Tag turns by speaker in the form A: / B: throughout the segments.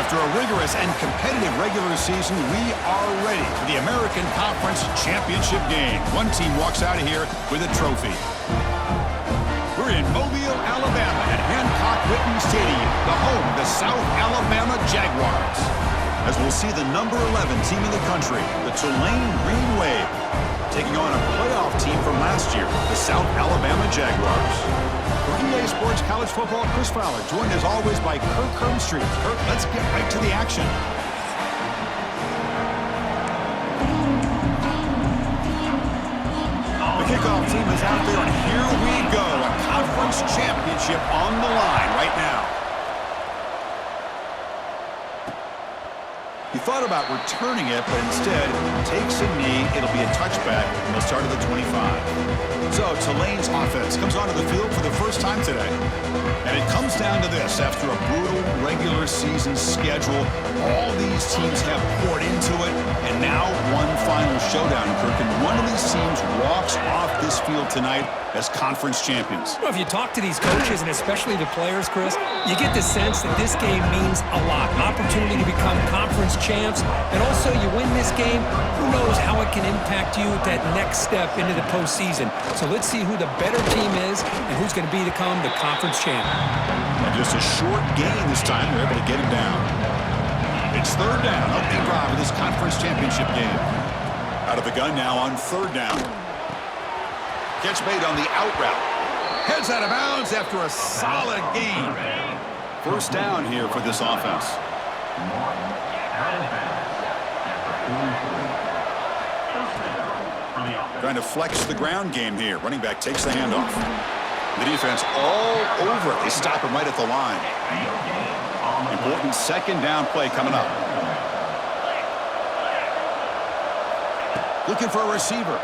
A: After a rigorous and competitive regular season, we are ready for the American Conference Championship game. One team walks out of here with a trophy. We're in Mobile, Alabama at Hancock-Whitney Stadium, the home of the South Alabama Jaguars. As we'll see the number 11 team in the country, the Tulane Green Wave, taking on a playoff team from last year, the South Alabama Jaguars. For EA Sports College Football, Chris Fowler, joined as always by Kirk Hermstreet. Kirk, let's get right to the action. The kickoff team is out there, and here we go. A conference championship on the line right now. He thought about returning it, but instead takes a knee. It'll be a touchback, and they'll start at the 25. So Tulane's offense comes onto the field for the first time today. And it comes down to this. After a brutal regular season schedule, all these teams have poured into it, and now one final showdown, Kirk. And one of these teams walks off this field tonight as conference champions.
B: Well, if you talk to these coaches, and especially the players, Chris, you get the sense that this game means a lot. An opportunity to become conference champs, and also you win this game, who knows how it can impact you at that next step into the postseason. So let's see who the better team is and who's going to become the conference champ.
A: And just a short gain this time. They're able to get him down. It's third down, opening drive of this conference championship game. Out of the gun now on third down. Catch made on the out route. Heads out of bounds after a solid gain. First down here for this offense. Trying to flex the ground game here. Running back takes the handoff. The defense all over it. They stop him right at the line. Important second down play coming up. Looking for a receiver.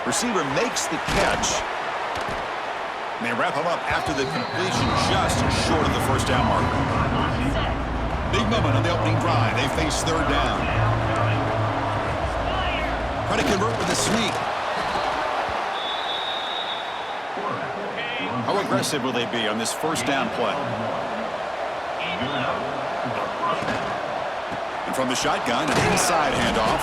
A: Receiver makes the catch. And they wrap him up after the completion just short of the first down marker. Big moment on the opening drive. They face third down. Try to convert with a sneak. How aggressive will they be on this first down play? And from the shotgun, an inside handoff.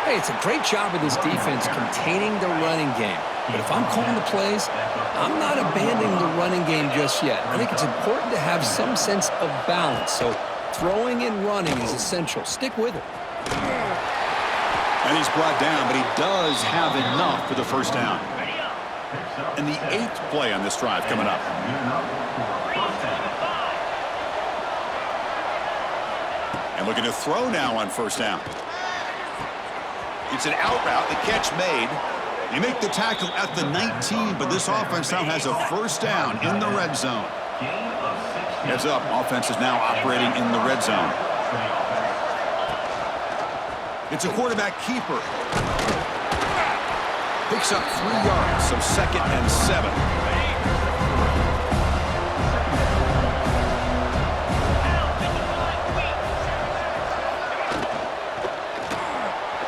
B: Hey, it's a great job of this defense containing the running game. But if I'm calling the plays, I'm not abandoning the running game just yet. I think it's important to have some sense of balance. So throwing and running is essential. Stick with it.
A: And he's brought down, but he does have enough for the first down. And the 8th play on this drive coming up. And looking to throw now on first down. It's an out route, the catch made. You make the tackle at the 19, but this offense now has a first down in the red zone. Heads up, offense is now operating in the red zone. It's a quarterback keeper. Picks up 3 yards, so second and 7.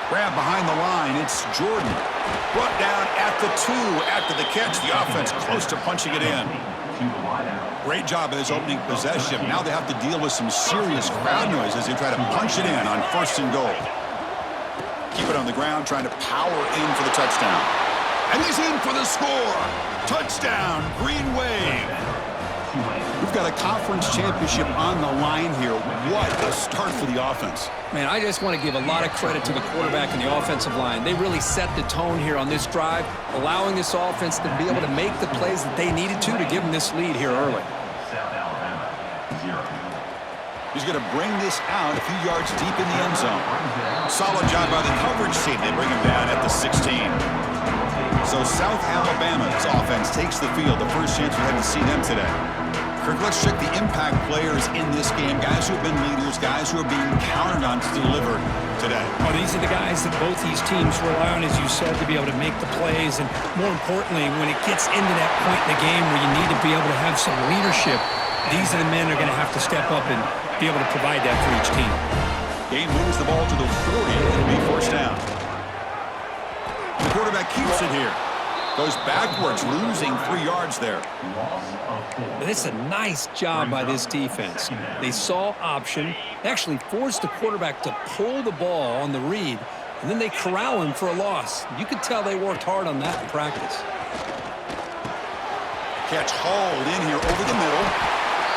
A: Grab behind the line, it's Jordan. Brought down at the 2 after the catch. The offense close to punching it in. Great job in his opening possession. Now they have to deal with some serious crowd noise as they try to punch it in on first and goal. Keep it on the ground, trying to power in for the touchdown. And he's in for the score. Touchdown, Green Wave. We've got a conference championship on the line here. What a start for the offense.
B: Man, I just want to give a lot of credit to the quarterback and the offensive line. They really set the tone here on this drive, allowing this offense to be able to make the plays that they needed to give them this lead here early.
A: He's going to bring this out a few yards deep in the end zone. Solid job by the coverage team. They bring him down at the 16. So South Alabama's offense takes the field. The first chance we had to see them today. Kirk, let's check the impact players in this game. Guys who have been leaders, guys who are being counted on to deliver today.
B: Oh, these are the guys that both these teams rely on, as you said, to be able to make the plays. And more importantly, when it gets into that point in the game where you need to be able to have some leadership, these are the men that are going to have to step up and be able to provide that for each team.
A: Game moves the ball to the 40. It'll be first down. The quarterback keeps it here. Goes backwards, losing 3 yards there.
B: And it's a nice job by this defense. They saw option, actually forced the quarterback to pull the ball on the read, and then they corral him for a loss. You could tell they worked hard on that in practice.
A: Catch hauled in here over the middle.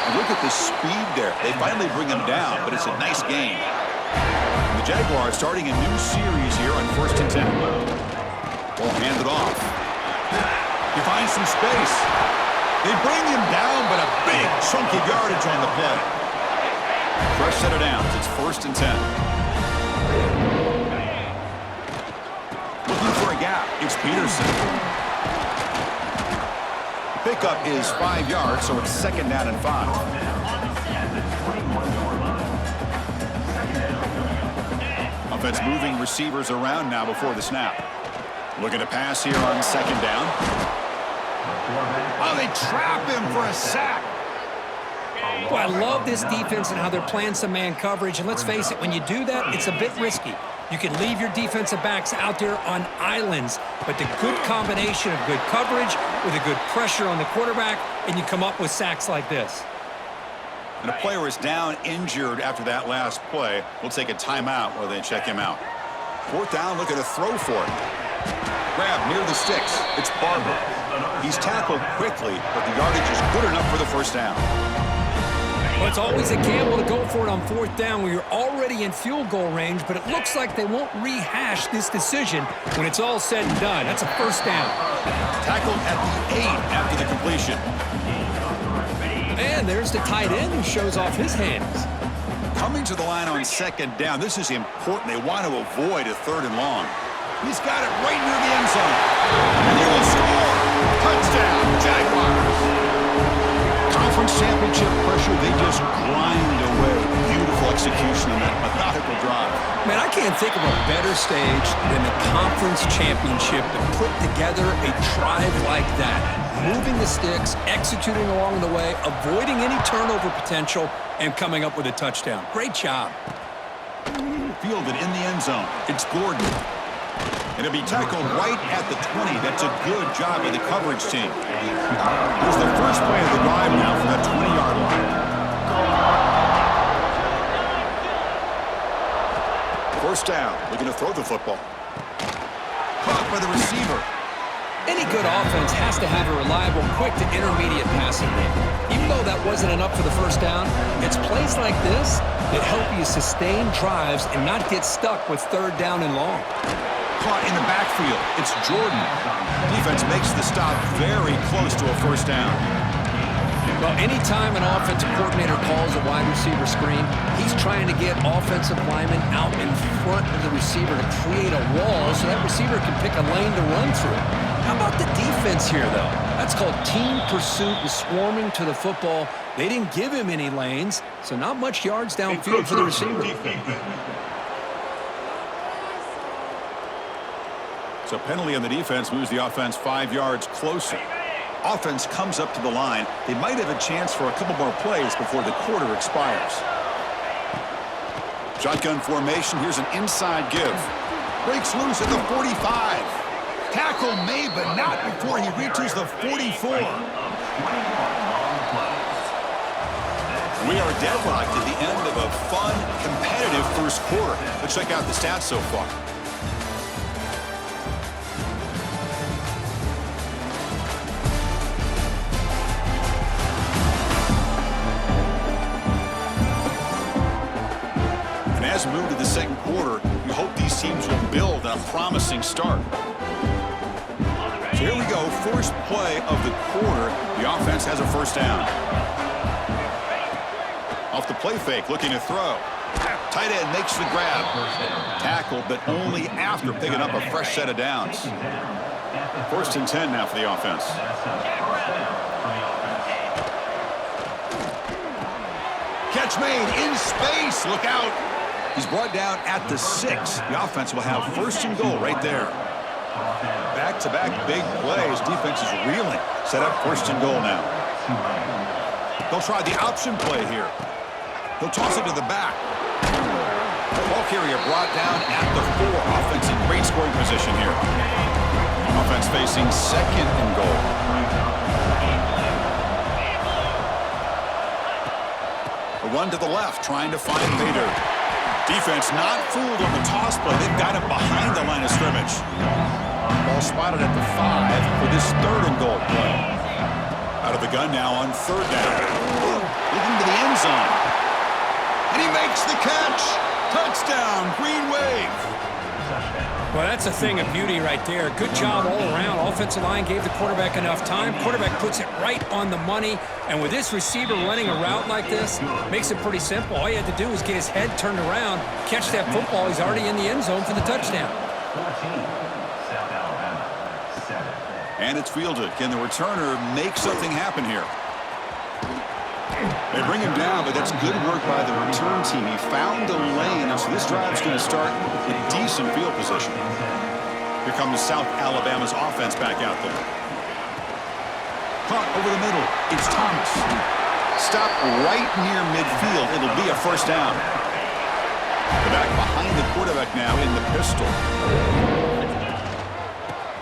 A: And look at the speed there. They finally bring him down, but it's a nice game. And the Jaguars starting a new series here on 1st and 10. Ball handed off. He finds some space. They bring him down, but a big chunky yardage on the play. Fresh set of downs. It's 1st and 10. Looking for a gap. It's Peterson. Pickup is 5 yards, so it's 2nd down and 5. Offense moving receivers around now before the snap. Looking to pass here on 2nd down. Oh, they trap him for a sack.
B: Boy, I love this defense and how they're playing some man coverage. And let's face it, when you do that, it's a bit risky. You can leave your defensive backs out there on islands, but the good combination of good coverage with a good pressure on the quarterback, and you come up with sacks like this.
A: And a player is down injured after that last play. We'll take a timeout while they check him out. 4th down, looking to throw for it. Grab near the sticks. It's Barber. He's tackled quickly, but the yardage is good enough for the 1st down.
B: Well, it's always a gamble to go for it on 4th down where you're already in field goal range, but it looks like they won't rehash this decision when it's all said and done. That's a 1st down.
A: Tackled at the 8 after the completion.
B: And there's the tight end who shows off his hands.
A: Coming to the line on 2nd down. This is important. They want to avoid a 3rd and long. He's got it right near the end zone. And he will score. Touchdown, Jaguars. Conference championship pressure, they just grind away. Beautiful execution on that methodical drive.
B: Man, I can't think of a better stage than the conference championship to put together a drive like that. Moving the sticks, executing along the way, avoiding any turnover potential, and coming up with a touchdown. Great job.
A: Fielded in the end zone. It's Gordon. And it'll be tackled right at the 20. That's a good job by the coverage team. Here's the first play of the drive now from that 20-yard line. 1st down, looking to throw the football. Caught by the receiver.
B: Any good offense has to have a reliable, quick to intermediate passing game. Even though that wasn't enough for the 1st down, it's plays like this that help you sustain drives and not get stuck with 3rd down and long.
A: Caught in the backfield. It's Jordan. Defense makes the stop very close to a 1st down.
B: Well, anytime an offensive coordinator calls a wide receiver screen, he's trying to get offensive linemen out in front of the receiver to create a wall so that receiver can pick a lane to run through. How about the defense here, though? That's called team pursuit and swarming to the football. They didn't give him any lanes, so not much yards downfield for the receiver.
A: So penalty on the defense moves the offense 5 yards closer. Offense comes up to the line. They might have a chance for a couple more plays before the quarter expires. Shotgun formation. Here's an inside give. Breaks loose at the 45. Tackle made, but not before he reaches the 44. We are deadlocked at the end of a fun, competitive 1st quarter. Let's check out the stats so far. As we move to the 2nd quarter, we hope these teams will build on a promising start. So here we go, first play of the quarter. The offense has a 1st down. Off the play fake, looking to throw. Tight end makes the grab. Tackled, but only after picking up a fresh set of downs. 1st and 10 now for the offense. Catch made in space. Look out. He's brought down at the 6. The offense will have 1st and goal right there. Back-to-back big plays. Defense is reeling. Set up 1st and goal now. They'll try the option play here. He'll toss it to the back. Ball carrier brought down at the 4. Offense in great scoring position here. Offense facing second and goal. A run to the left, trying to find Bader. Defense not fooled on the toss play. They've got him behind the line of scrimmage. Ball spotted at the 5 for this third and goal play. Out of the gun now on third down. Looking to the end zone. And he makes the catch. Touchdown, Green Wave.
B: Well, that's a thing of beauty right there. Good job all around. Offensive line gave the quarterback enough time. Quarterback puts it right on the money. And with this receiver running a route like this, makes it pretty simple. All you had to do was get his head turned around, catch that football. He's already in the end zone for the touchdown.
A: And it's fielded. Can the returner make something happen here? They bring him down, but that's good work by the return team. He found the lane, and so this drive's going to start with decent field position. Here comes South Alabama's offense back out there. Caught over the middle. It's Thomas. Stop right near midfield. It'll be a first down. The back behind the quarterback now in the pistol.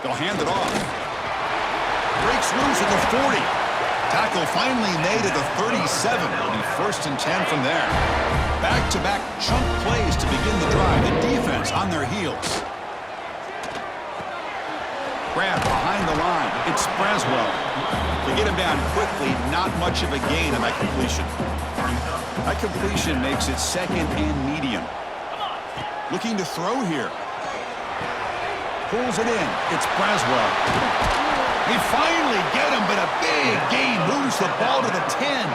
A: They'll hand it off. Breaks loose at the 40. Tackle finally made at the 37. It'll be first and 10 from there. Back-to-back chunk plays to begin the drive. The defense on their heels. Grab behind the line. It's Braswell. They get him down quickly. Not much of a gain on that completion. That completion makes it second and medium. Looking to throw here. Pulls it in. It's Braswell. They finally get him, but a big gain moves the ball to the 10.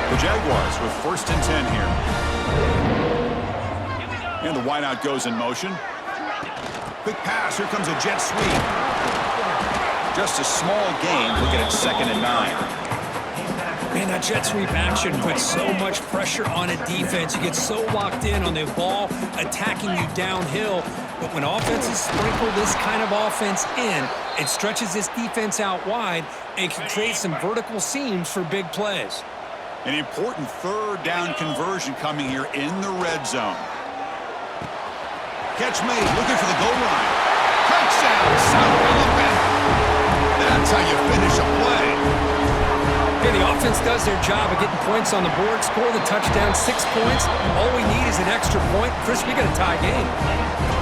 A: The Jaguars with first and 10 here. And the wideout goes in motion. Quick pass. Here comes a jet sweep. Just a small gain. Looking at second and 9.
B: Man, that jet sweep action puts so much pressure on a defense. You get so locked in on the ball attacking you downhill. But when offenses sprinkle this kind of offense in, it stretches this defense out wide and can create some vertical seams for big plays.
A: An important third down conversion coming here in the red zone. Catch made, looking for the goal line. Touchdown, South Alabama. That's how you finish a play.
B: Hey, the offense does their job of getting points on the board, score the touchdown, 6 points. All we need is an extra point. Chris, we got a tie game.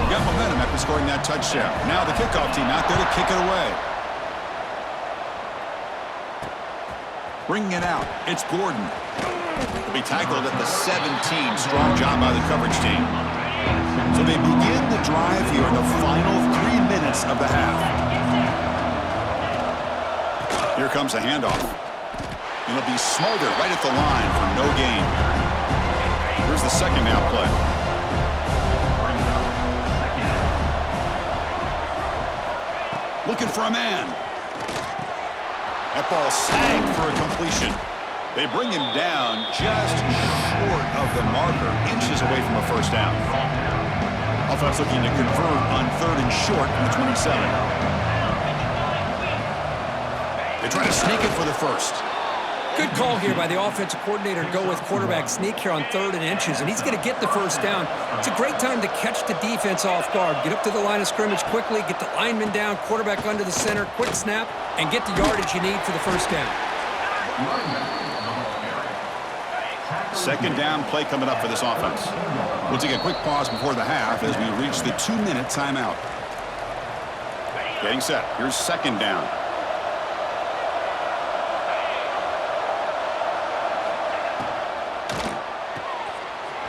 A: We got momentum after scoring that touchdown. Now the kickoff team out there to kick it away. Bringing it out, it's Gordon. He'll be tackled at the 17. Strong job by the coverage team. So they begin the drive here in the final 3 minutes of the half. Here comes a handoff. It'll be smothered right at the line for no gain. Here's the second down play. Looking for a man. That ball sagged for a completion. They bring him down just short of the marker, inches away from a first down. Offense looking to convert on third and short from the 27. They try to sneak it for the first.
B: Good call here by the offensive coordinator to go with quarterback sneak here on 3rd and inches, and he's going to get the first down. It's a great time to catch the defense off guard. Get up to the line of scrimmage quickly, get the lineman down, quarterback under the center, quick snap, and get the yardage you need for the first down.
A: Second down play coming up for this offense. We'll take a quick pause before the half as we reach the 2-minute timeout. Getting set. Here's second down.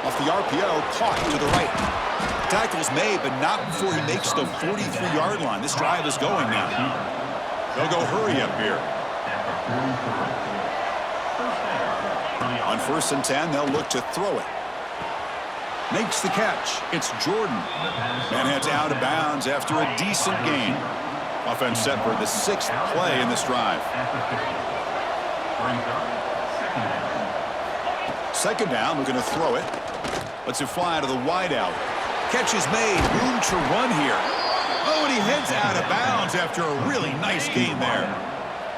A: Off the RPO, caught to the right. Tackle's made, but not before he makes the 43-yard line. This drive is going now. They'll go hurry up here. On 1st and 10, they'll look to throw it. Makes the catch. It's Jordan. Man heads out of bounds after a decent gain. Offense set for the 6th play in this drive. Second down, we're going to throw it. Lets it fly to the wideout. Catch is made. Room to run here. Oh, and he heads out of bounds after a really nice gain there.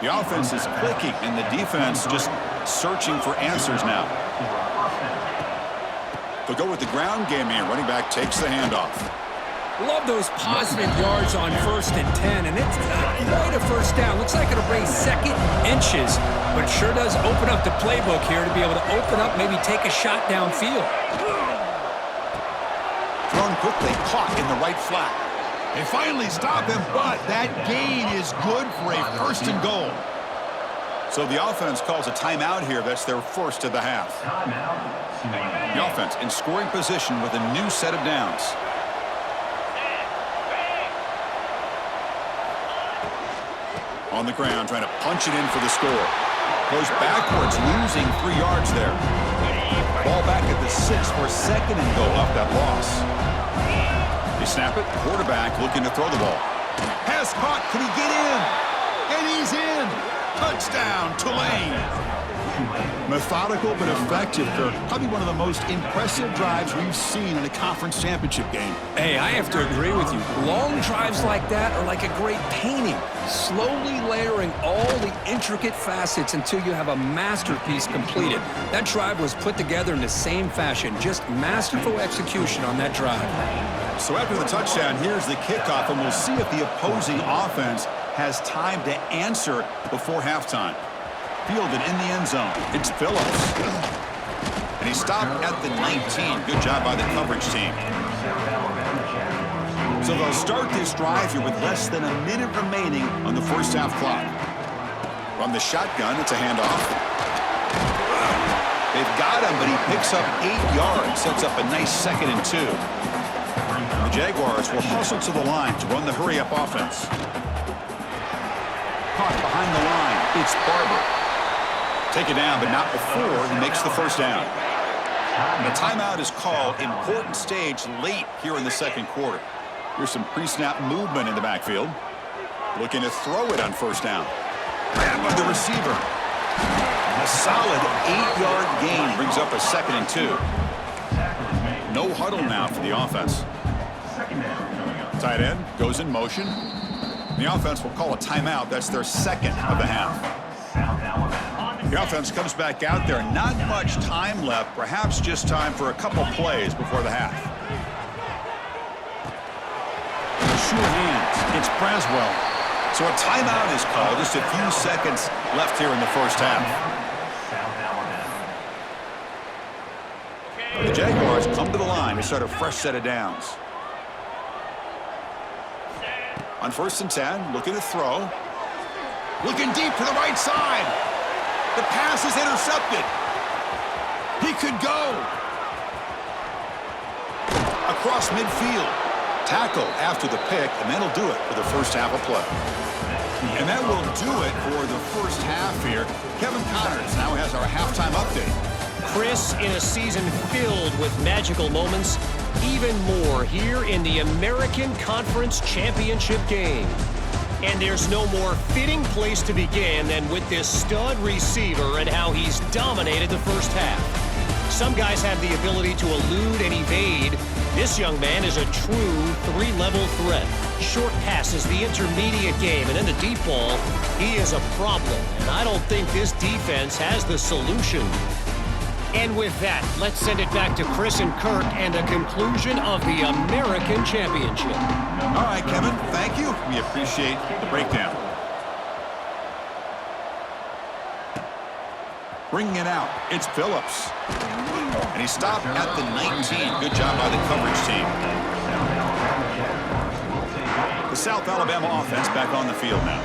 A: The offense is clicking, and the defense just searching for answers now. They'll go with the ground game here. Running back takes the handoff.
B: Love those positive yards on 1st and 10, and it's not quite a first down. Looks like it'll bring second inches, but it sure does open up the playbook here to be able to open up, maybe take a shot downfield.
A: Thrown quickly, caught in the right flat. They finally stop him, but that gain is good for a 1st and goal. So the offense calls a timeout here. That's their first of the half. The offense in scoring position with a new set of downs. On the ground, trying to punch it in for the score. Goes backwards, losing 3 yards there. Ball back at the 6 for 2nd and goal off that loss. They snap it. Quarterback looking to throw the ball. Pass caught. Can he get in? And he's in. Touchdown, Tulane. Methodical but effective, Kirk. Probably one of the most impressive drives we've seen in a conference championship game.
B: Hey, I have to agree with you. Long drives like that are like a great painting, slowly layering all the intricate facets until you have a masterpiece completed. That drive was put together in the same fashion, just masterful execution on that drive.
A: So after the touchdown, here's the kickoff, and we'll see if the opposing offense has time to answer before halftime. Fielded in the end zone. It's Phillips. And he stopped at the 19. Good job by the coverage team. So they'll start this drive here with less than a minute remaining on the first half clock. From the shotgun, it's a handoff. They've got him, but he picks up 8 yards. Sets up a nice 2nd and 2. The Jaguars will hustle to the line to run the hurry-up offense. Caught behind the line. It's Barber. Take it down, but not before he makes the first down. And a timeout is called. Important stage late here in the 2nd quarter. Here's some pre-snap movement in the backfield. Looking to throw it on 1st down. Grabbed by the receiver. A solid 8-yard gain brings up a 2nd and 2. No huddle now for the offense. Tight end goes in motion. The offense will call a timeout. That's their 2nd of the half. The offense comes back out there. Not much time left. Perhaps just time for a couple plays before the half. Sure hands. It's Braswell. So a timeout is called. Just a few seconds left here in the first half. The Jaguars come to the line to start a fresh set of downs. On 1st and 10, looking to throw. Looking deep to the right side. The pass is intercepted. He could go. Across midfield. Tackle after the pick, and that'll do it for the first half of play. And that will do it for the first half here. Kevin Connors now has our halftime update.
C: Chris, in a season filled with magical moments, even more here in the American Conference Championship game. And there's no more fitting place to begin than with this stud receiver and how he's dominated the first half. Some guys have the ability to elude and evade. This young man is a true 3-level threat. Short passes, the intermediate game, and then the deep ball, he is a problem. And I don't think this defense has the solution. And with that, let's send it back to Chris and Kirk and a conclusion of the American Championship.
A: All right, Kevin, thank you. We appreciate the breakdown. Bringing it out, it's Phillips. And he stopped at the 19. Good job by the coverage team. The South Alabama offense back on the field now.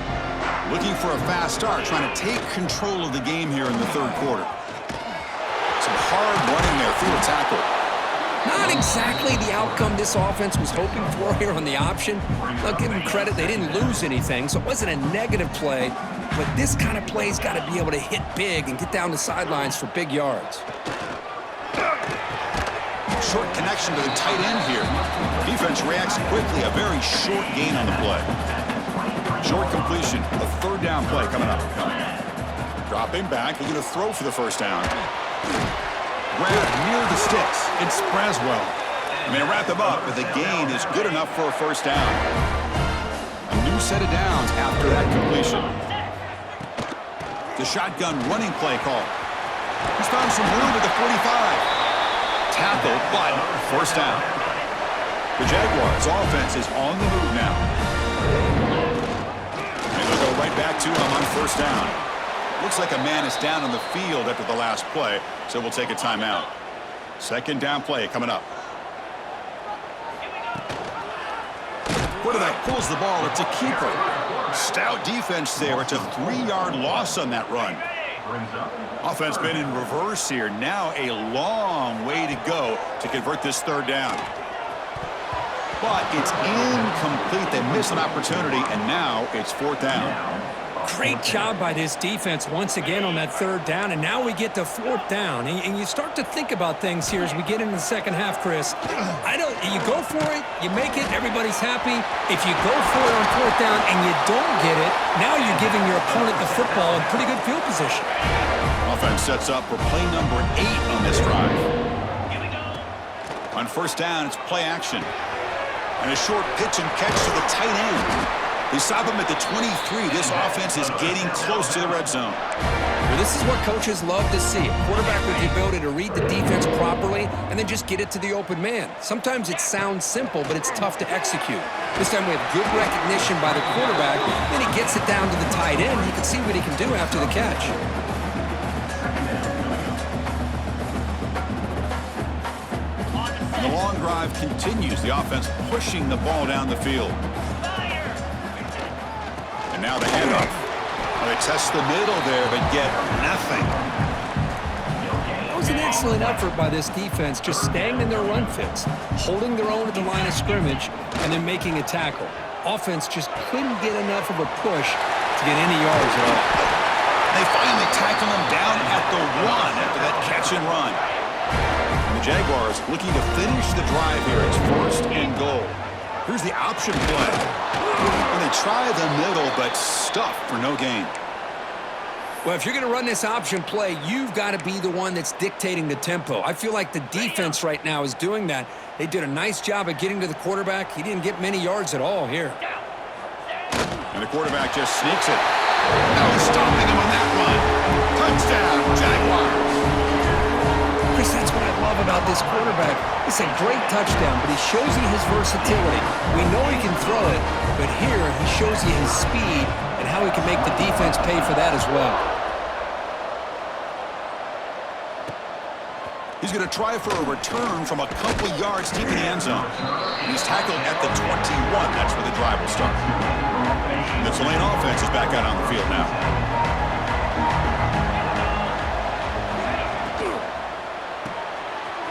A: Looking for a fast start, trying to take control of the game here in the 3rd quarter. Some hard running there through a tackle.
B: Not exactly the outcome this offense was hoping for here on the option. I'll give them credit, they didn't lose anything, so it wasn't a negative play. But this kind of play's got to be able to hit big and get down the sidelines for big yards.
A: Short connection to the tight end here. Defense reacts quickly. A very short gain on the play. Short completion. A 3rd down play coming up. Dropping back. Looking to throw for the first down. Grabbed near the sticks. It's Braswell. And they wrap them up, but the gain is good enough for a first down. A new set of downs after that completion. The shotgun running play call. He's found some room at the 45. Tackle, but first down. The Jaguars' offense is on the move now. And they'll go right back to him on first down. Looks like a man is down on the field after the last play, so we'll take a timeout. Second down play coming up. Quarterback pulls the ball. It's a keeper. Stout defense there. It's a 3-yard loss on that run. Offense been in reverse here. Now a long way to go to convert this third down. But it's incomplete. They miss an opportunity, and now it's fourth down.
B: Great job by this defense once again on that third down, and now we get to fourth down. And you start to think about things here as we get into the second half, Chris. You go for it, you make it, everybody's happy. If you go for it on fourth down and you don't get it, now you're giving your opponent the football in pretty good field position.
A: Offense sets up for play number 8 on this drive. On first down, it's play action. And a short pitch and catch to the tight end. They stop him at the 23. This offense is getting close to the red zone.
B: Well, this is what coaches love to see. A quarterback with the ability to read the defense properly and then just get it to the open man. Sometimes it sounds simple, but it's tough to execute. This time we have good recognition by the quarterback. Then he gets it down to the tight end. You can see what he can do after the catch.
A: And the long drive continues. The offense pushing the ball down the field. And now the handoff. Well, they test the middle there, but get nothing.
B: That was an excellent effort by this defense, just staying in their run fits, holding their own at the line of scrimmage, and then making a tackle. Offense just couldn't get enough of a push to get any yards at all.
A: They finally tackle him down at the 1 after that catch and run. And the Jaguars looking to finish the drive here. It's first and goal. Here's the option play. And they try the middle, but stuffed for no gain.
B: Well, if you're going to run this option play, you've got to be the one that's dictating the tempo. I feel like the defense right now is doing that. They did a nice job of getting to the quarterback. He didn't get many yards at all here.
A: And the quarterback just sneaks it. No stopping him on that run. Touchdown, Jaguars.
B: Chris, that's what I love about this quarterback. It's a great touchdown, but he shows you his versatility. We know he can throw it, but here he shows you his speed and how he can make the defense pay for that as well.
A: He's going to try for a return from a couple yards deep in the end zone. He's tackled at the 21. That's where the drive will start. The Tulane offense is back out on the field now.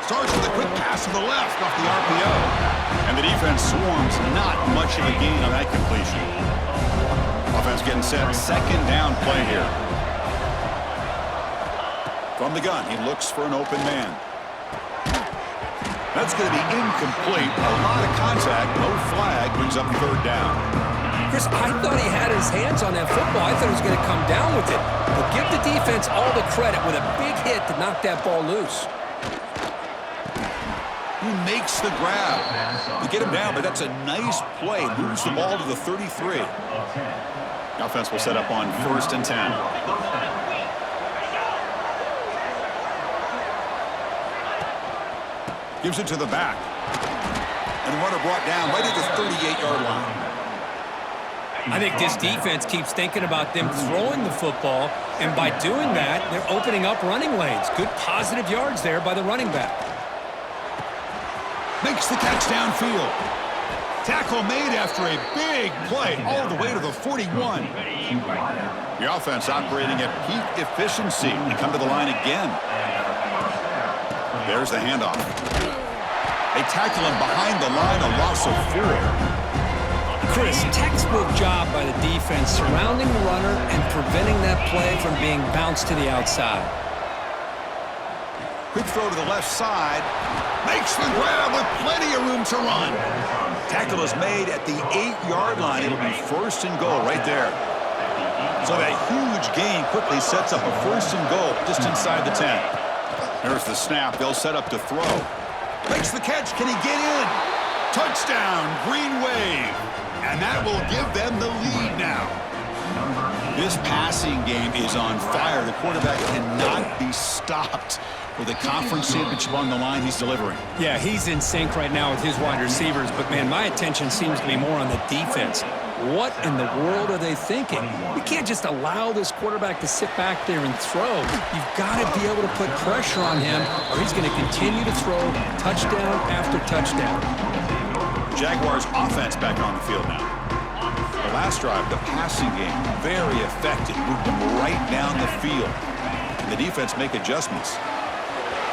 A: Starts with a quick pass to the left off the RPO. And the defense swarms. Not much of a gain on that completion. Offense getting set. Second down play here. From the gun, he looks for an open man. That's going to be incomplete. A lot of contact. No flag. Brings up third down.
B: Chris, I thought he had his hands on that football. I thought he was going to come down with it. But give the defense all the credit with a big hit to knock that ball loose.
A: Who makes the grab? You get him down, but that's a nice play. Moves the ball to the 33. The offense will set up on first and 10. Gives it to the back. And the runner brought down right at the 38-yard line.
B: I think this defense keeps thinking about them throwing the football, and by doing that, they're opening up running lanes. Good positive yards there by the running back.
A: Makes the catch downfield. Tackle made after a big play all the way to the 41. The offense operating at peak efficiency. They come to the line again. There's the handoff. They tackle him behind the line, a loss of 4.
B: Chris, textbook job by the defense surrounding the runner and preventing that play from being bounced to the outside.
A: Quick throw to the left side. Makes the grab with plenty of room to run. Tackle is made at the 8-yard line. It'll be first and goal right there. So that huge gain quickly sets up a first and goal just inside the 10. There's the snap. They'll set up to throw. Makes the catch. Can he get in? Touchdown, Green Wave. And that will give them the lead now. This passing game is on fire. The quarterback cannot be stopped. With a conference championship on the line, he's delivering.
B: Yeah, he's in sync right now with his wide receivers, but, man, my attention seems to be more on the defense. What in the world are they thinking? You can't just allow this quarterback to sit back there and throw. You've got to be able to put pressure on him, or he's going to continue to throw touchdown after touchdown.
A: Jaguars offense back on the field now. The last drive, the passing game, very effective. Moved them right down the field. And the defense make adjustments.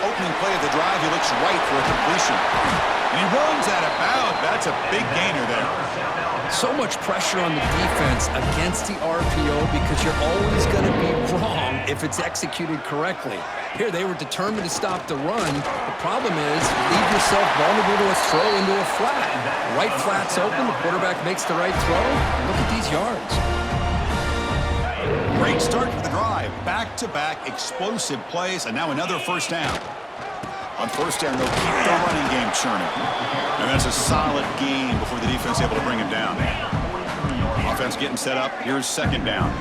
A: Opening play of the drive, he looks right for a completion. And he runs out of bounds. That's a big gainer there.
B: So much pressure on the defense against the RPO because you're always going to be wrong if it's executed correctly. Here, they were determined to stop the run. The problem is, leave yourself vulnerable to a throw into a flat. The right flat's open, the quarterback makes the right throw. Look at these yards.
A: Great start to the drive. Back-to-back explosive plays, and now another first down. On first down, they'll keep the running game churning. And that's a solid game before the defense is able to bring him down. Offense getting set up. Here's second down.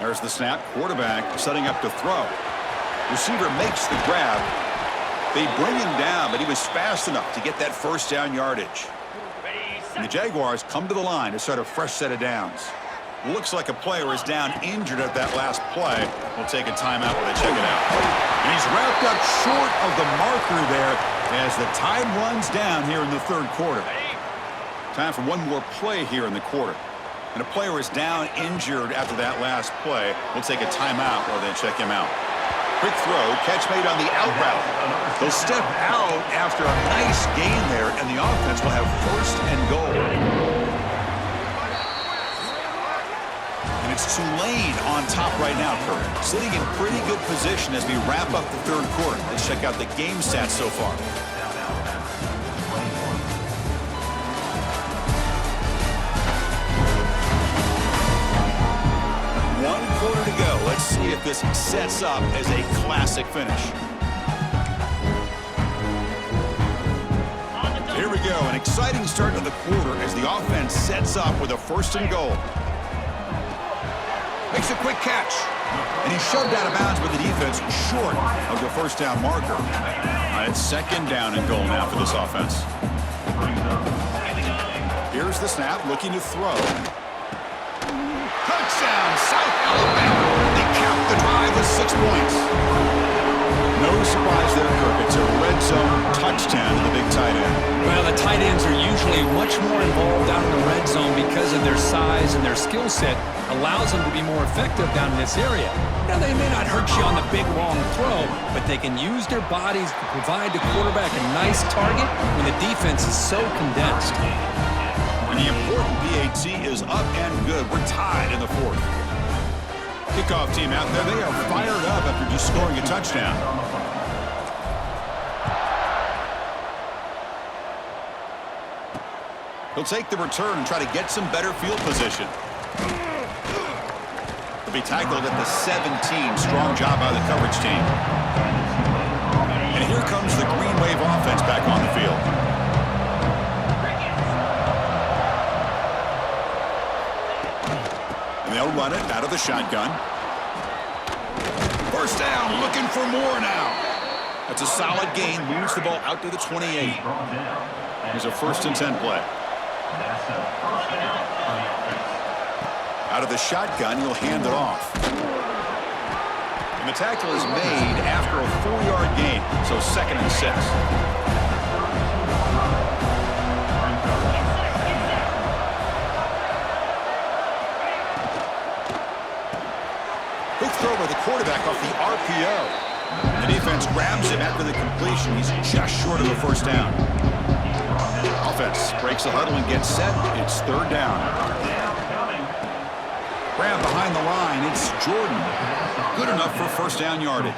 A: There's the snap. Quarterback setting up to throw. Receiver makes the grab. They bring him down, but he was fast enough to get that first down yardage. And the Jaguars come to the line to start a fresh set of downs. Looks like a player is down injured at that last play. We'll take a timeout while they check it out. And he's wrapped up short of the marker there as the time runs down here in the third quarter. Time for one more play here in the quarter. And a player is down injured after that last play. We'll take a timeout while they check him out. Quick throw, catch made on the out route. They'll step out after a nice gain there, and the offense will have first and goal. And it's Tulane on top right now, Kurt. Sitting in pretty good position as we wrap up the third quarter. Let's check out the game stats so far. One quarter to go. Let's see if this sets up as a classic finish. Here we go. An exciting start to the quarter as the offense sets up with a first and goal. Makes a quick catch. And he's shoved out of bounds with the defense short of the first down marker. It's second down and goal now for this offense. Here's the snap, looking to throw. Touchdown, South Alabama. They count the drive with 6 points. No surprise there, Kirk. It's a red zone touchdown to the big tight end.
B: Well, the tight ends are usually much more involved out in the red zone because of their size and their skill set allows them to be more effective down in this area. Now, they may not hurt you on the big, long throw, but they can use their bodies to provide the quarterback a nice target when the defense is so condensed.
A: And the important PAT is up and good. We're tied in the fourth. Kickoff team out there. They are fired up after just scoring a touchdown. He'll take the return and try to get some better field position. He'll be tackled at the 17. Strong job by the coverage team. And here comes the Green Wave offense back on the field. And they'll run it out of the shotgun. First down, looking for more now. That's a solid gain. Moves the ball out to the 28. Here's a first and 10 play. Out of the shotgun, he'll hand it off. And the tackle is made after a 4-yard gain, so second and 6. Quick throw by the quarterback off the RPO. The defense grabs him after the completion. He's just short of a first down. Offense breaks the huddle and gets set. It's third down. Grab behind the line. It's Jordan. Good enough for first down yardage.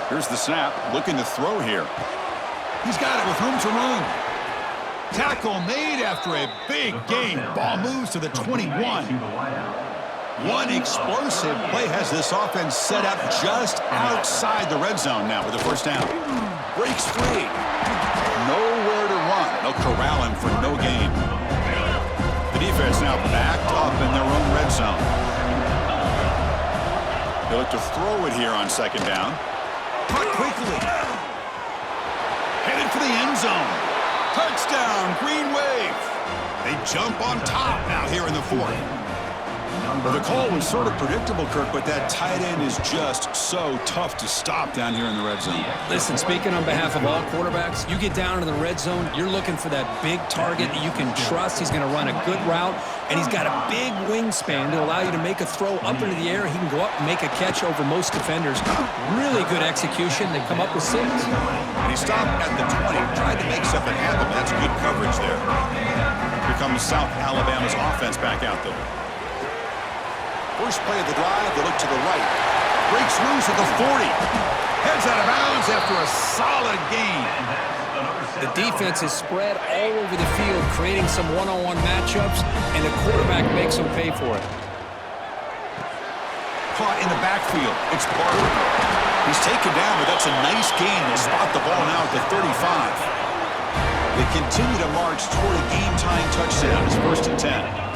A: Here's the snap. Looking to throw here. He's got it with room to run. Tackle made after a big gain. Ball moves to the 21. One explosive play has this offense set up just outside the red zone now with a first down. Breaks free. Nowhere to run. They'll corral him for no gain. The defense now backed up in their own red zone. They look to throw it here on second down. Caught quickly. Headed for the end zone. Touchdown, Green Wave. They jump on top now here in the fourth. Well, the call was sort of predictable, Kirk, but that tight end is just so tough to stop down here in the red zone.
B: Listen, speaking on behalf of all quarterbacks, you get down into the red zone, you're looking for that big target that you can trust. He's going to run a good route, and he's got a big wingspan to allow you to make a throw up into the air. He can go up and make a catch over most defenders. Really good execution. They come up with 6.
A: And he stopped at the 20, tried to make something happen, but that's good coverage there. Here comes South Alabama's offense back out there. First play of the drive, they look to the right. Breaks loose at the 40. Heads out of bounds after a solid gain.
B: The defense is spread all over the field, creating some one-on-one matchups, and the quarterback makes them pay for it.
A: Caught in the backfield. It's Barber. He's taken down, but that's a nice gain. They spot the ball now at the 35. They continue to march toward a game-tying touchdown. It's 1st and 10.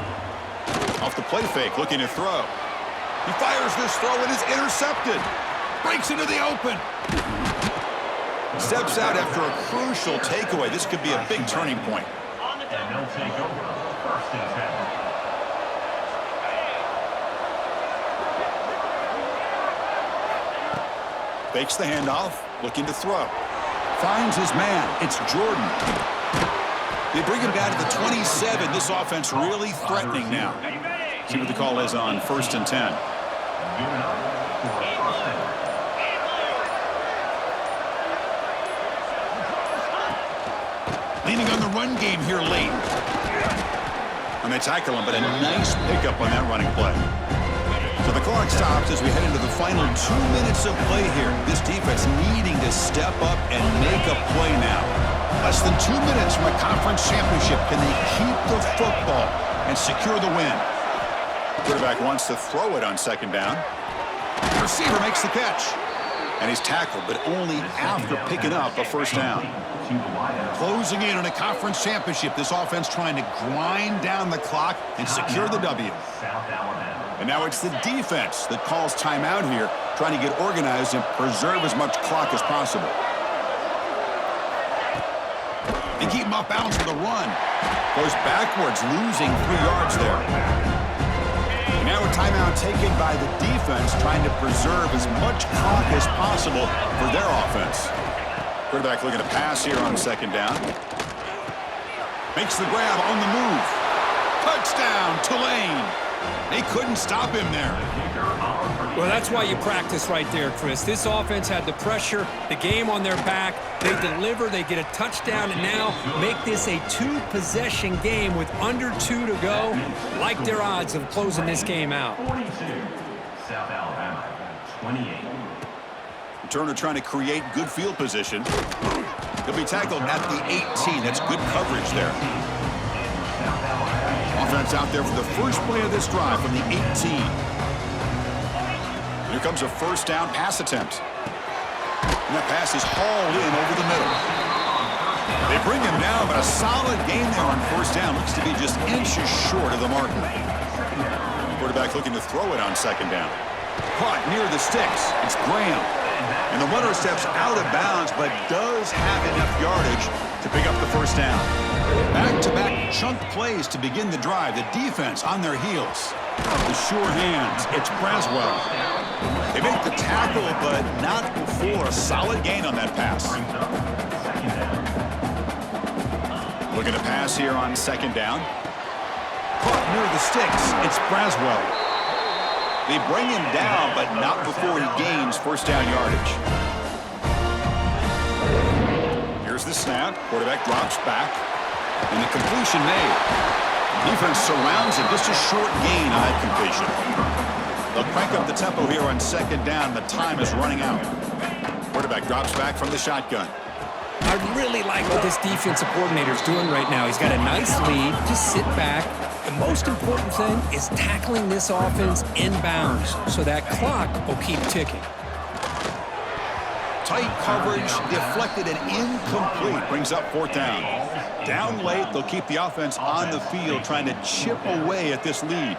A: Off the play fake, looking to throw. He fires this throw and is intercepted. Breaks into the open. Steps out after a crucial takeaway. This could be a big turning point.
D: And they'll take over 1st and 10.
A: Fakes the handoff, looking to throw. Finds his man. It's Jordan. They bring him down to the 27. This offense really threatening now. See what the call is on 1st and 10. Leaning on the run game here late. And they tackle him, but a nice pickup on that running play. So the clock stops as we head into the final 2 minutes of play here. This defense needing to step up and make a play now. Less than 2 minutes from a conference championship. Can they keep the football and secure the win? Quarterback wants to throw it on second down. The receiver makes the catch. And he's tackled, but only after picking up a first down. Closing in on a conference championship. This offense trying to grind down the clock and secure the W. And now it's the defense that calls timeout here, trying to get organized and preserve as much clock as possible. They keep him off balance for the run. Goes backwards, losing 3 yards there. And now a timeout taken by the defense, trying to preserve as much clock as possible for their offense. Quarterback looking to pass here on second down. Makes the grab on the move. Touchdown, Tulane. They couldn't stop him there.
B: Well, that's why you practice right there, Chris. This offense had the pressure, the game on their back. They deliver, they get a touchdown, and now make this a 2-possession game with under 2 to go. Like their odds of closing this game out.
D: 42, South Alabama, 28.
A: Turner trying to create good field position. He'll be tackled at the 18. That's good coverage there. Offense out there for the first play of this drive from the 18. Here comes a first down pass attempt. And that pass is hauled in over the middle. They bring him down, but a solid gain there on first down. Looks to be just inches short of the marker. Quarterback looking to throw it on second down. Caught near the sticks. It's Graham. And the runner steps out of bounds, but does have enough yardage to pick up the first down. Back-to-back chunk plays to begin the drive. The defense on their heels. The sure hands. It's Braswell. They make the tackle, but not before a solid gain on that pass. Looking to pass here on second down. Caught near the sticks. It's Braswell. They bring him down, but not before he gains first down yardage. Here's the snap. Quarterback drops back. And the completion made. Defense surrounds it. Just a short gain on that completion. They'll crank up the tempo here on second down. The time is running out. Quarterback drops back from the shotgun.
B: I really like what this defensive coordinator is doing right now. He's got a nice lead. Just sit back. The most important thing is tackling this offense in bounds so that clock will keep ticking.
A: Tight coverage, deflected and incomplete. Brings up 4th down. Down late, they'll keep the offense on the field, trying to chip away at this lead.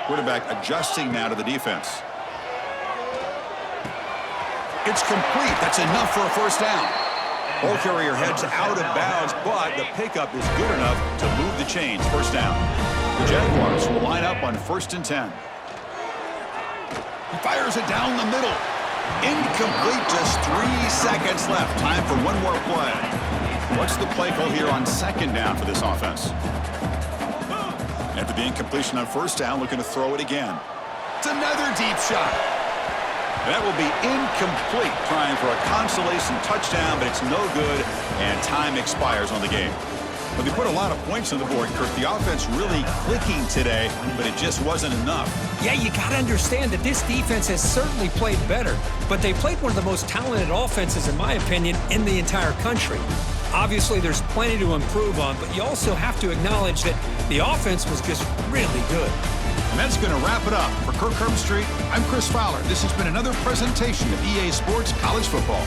A: Quarterback adjusting now to the defense. It's complete. That's enough for a 1st down. Ball carrier heads out of bounds, but the pickup is good enough to move the chains. 1st down. The Jaguars will line up on 1st and 10. He fires it down the middle. Incomplete, just 3 seconds left. Time for one more play. What's the play call here on 2nd down for this offense? After the incompletion on 1st down, looking to throw it again. It's another deep shot. That will be incomplete, trying for a consolation touchdown, but it's no good, and time expires on the game. But they put a lot of points on the board, Kirk. The offense really clicking today, but it just wasn't enough.
B: Yeah, you got to understand that this defense has certainly played better, but they played one of the most talented offenses, in my opinion, in the entire country. Obviously, there's plenty to improve on, but you also have to acknowledge that the offense was just really good.
A: And that's going to wrap it up. For Kirk Herbstreit, I'm Chris Fowler. This has been another presentation of EA Sports College Football.